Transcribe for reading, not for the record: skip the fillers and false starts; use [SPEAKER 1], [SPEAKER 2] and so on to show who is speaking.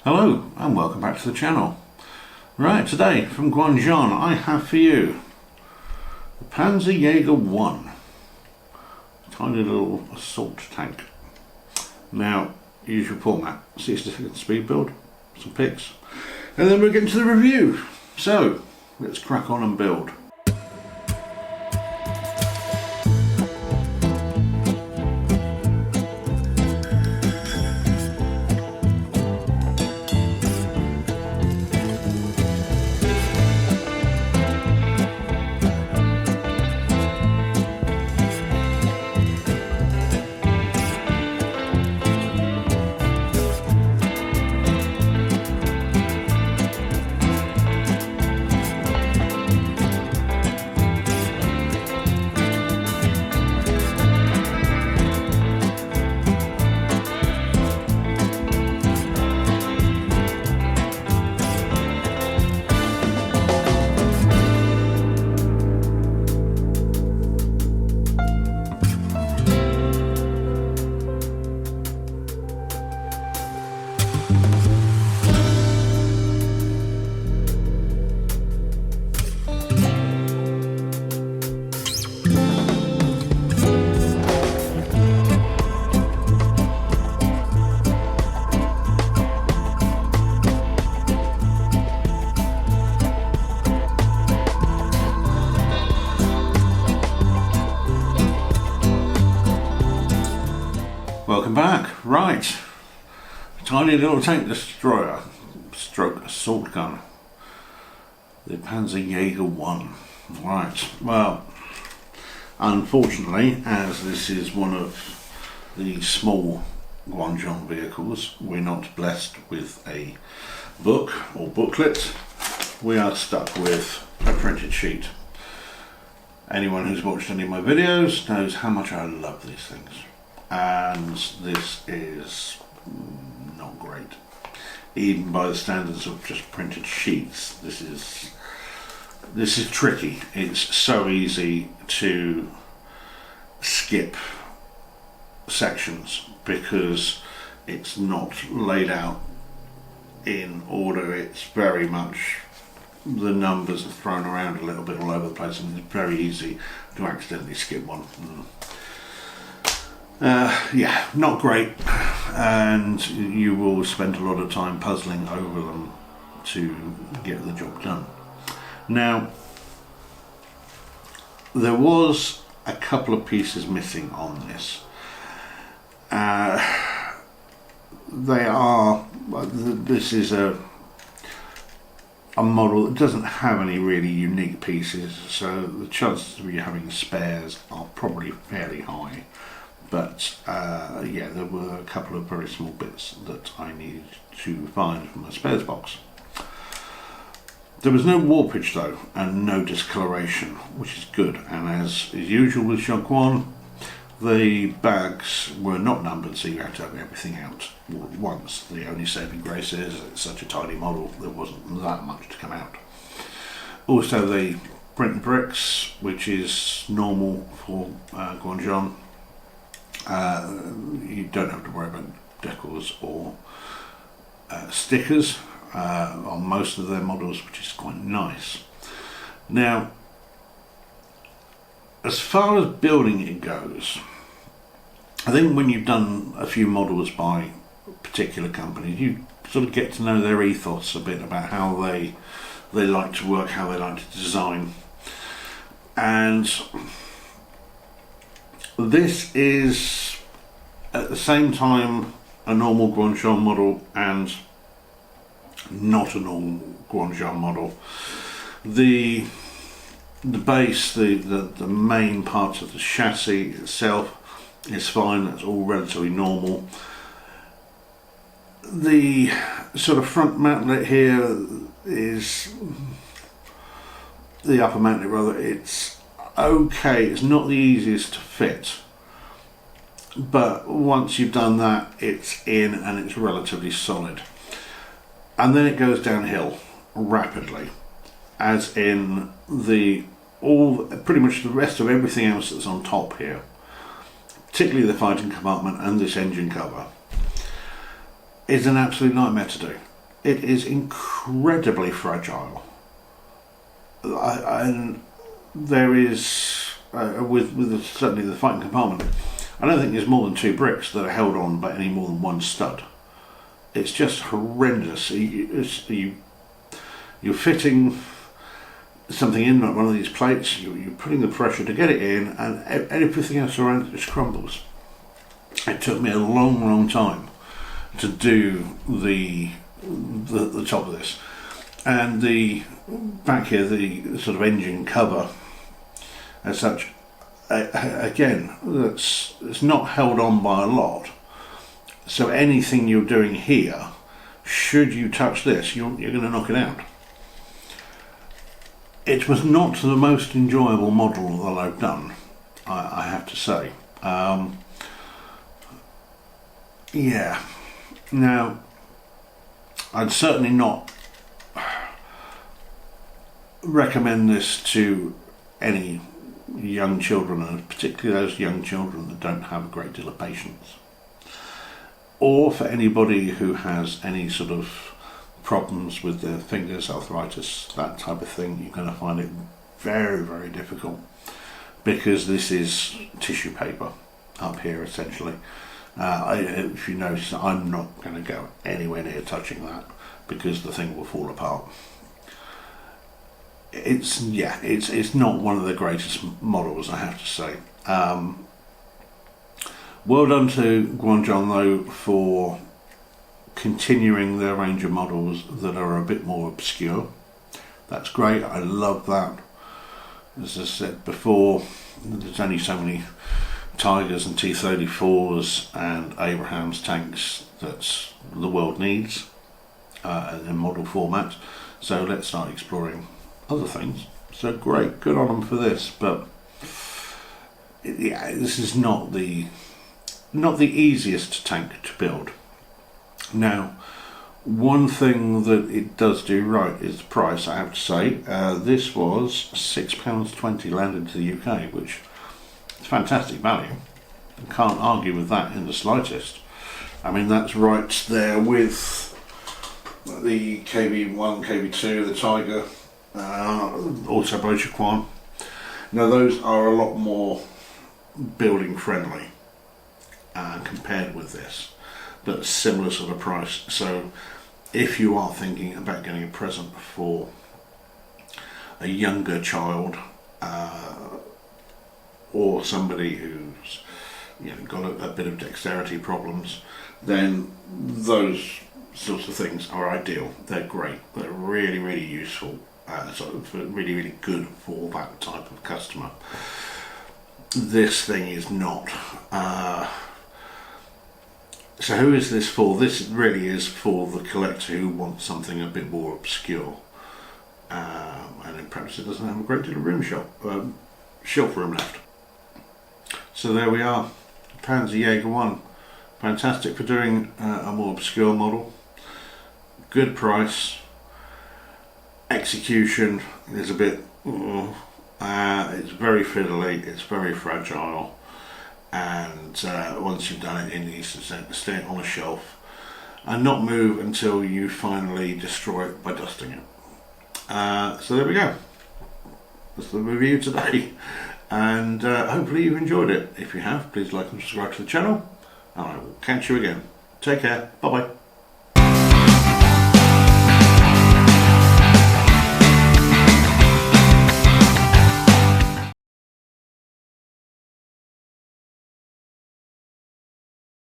[SPEAKER 1] Hello and welcome back to the channel. Right, today from Guangzhou I have for you the Panzer Jager 1, a tiny little assault tank. Now, usual format, 60-second speed build, some pics, and then we'll get into the review. So, let's crack on and build. Welcome back. Right, tiny little tank destroyer, stroke assault gun, the Panzer Jager 1. Right, well, unfortunately, as this is one of the small Guangzhou vehicles, we're not blessed with a book or booklet. We are stuck with a printed sheet. Anyone who's watched any of my videos knows how much I love these things. And this is not great, even by the standards of just printed sheets. This is tricky. It's so easy to skip sections because it's not laid out in order. It's very much, the numbers are thrown around a little bit all over the place, and it's very easy to accidentally skip one. Yeah, not great, and you will spend a lot of time puzzling over them to get the job done. Now, there was a couple of pieces missing on this. This is a model that doesn't have any really unique pieces, so the chances of you having spares are probably fairly high. But yeah, there were a couple of very small bits that I needed to find from my spares box. There was no warpage though, and no discoloration, which is good. And as is usual with Jaguar, the bags were not numbered, so you had to have everything out all at once. The only saving grace is it's such a tiny model, there wasn't that much to come out. Also, they print bricks, which is normal for Guangzhou. You don't have to worry about decals or stickers on most of their models, which is quite nice. Now, as far as building it goes, I think when you've done a few models by particular companies, you sort of get to know their ethos a bit about how they like to work, how they like to design. And this is at the same time a normal Guangzhou model and not a normal Guangzhou model. The base, the main parts of the chassis itself is fine, that's all relatively normal. The sort of front mantlet here is, the upper mantlet rather, it's okay, it's not the easiest to fit, but once you've done that, it's in and it's relatively solid. And then it goes downhill rapidly, as in pretty much the rest of everything else that's on top here, particularly the fighting compartment and this engine cover, is an absolute nightmare to do. it is incredibly fragile. And there is, certainly the fighting compartment, I don't think there's more than 2 bricks that are held on by any more than 1 stud. It's just horrendous. You're fitting something in like one of these plates, you're putting the pressure to get it in, and everything else around it just crumbles. It took me a long time to do the top of this. And the back here, the sort of engine cover as such, again, it's not held on by a lot. So anything you're doing here, should you touch this, you're going to knock it out. It was not the most enjoyable model that I've done, I have to say. Yeah. Now, I'd certainly not recommend this to any young children, and particularly those young children that don't have a great deal of patience, or for anybody who has any sort of problems with their fingers, arthritis, that type of thing. You're going to find it very difficult, because this is tissue paper up here essentially. If you notice, I'm not going to go anywhere near touching that, because the thing will fall apart. It's not one of the greatest models, I have to say. Well done to Guangzhou though for continuing their range of models that are a bit more obscure. That's great, I love that. As I said before, there's only so many Tigers and T-34s and Abrams tanks that the world needs in model format, so let's start exploring other things. So great, good on them for this, but yeah, this is not the easiest tank to build. Now, one thing that it does do right is the price, I have to say. This was £6.20 landed to the UK, which is fantastic value. I can't argue with that in the slightest. I mean, that's right there with the KB1, KB2, the Tiger, also Bochuquan. Now, those are a lot more building friendly compared with this, but similar sort of price. So if you are thinking about getting a present for a younger child, or somebody who's got a bit of dexterity problems, then those sorts of things are ideal. They're great. They're really useful. Sort of really good for that type of customer. This thing is not. So who is this for? This really is for the collector who wants something a bit more obscure, and perhaps it doesn't have a great deal of shelf room left. So there we are, Panzer Jager 1. Fantastic for doing a more obscure model. Good price. Execution is a bit, it's very fiddly, it's very fragile, and once you've done it, it needs to stay on a shelf and not move until you finally destroy it by dusting it. So there we go. That's the review today, and hopefully you've enjoyed it. If you have, please like and subscribe to the channel, and I will catch you again. Take care, bye bye.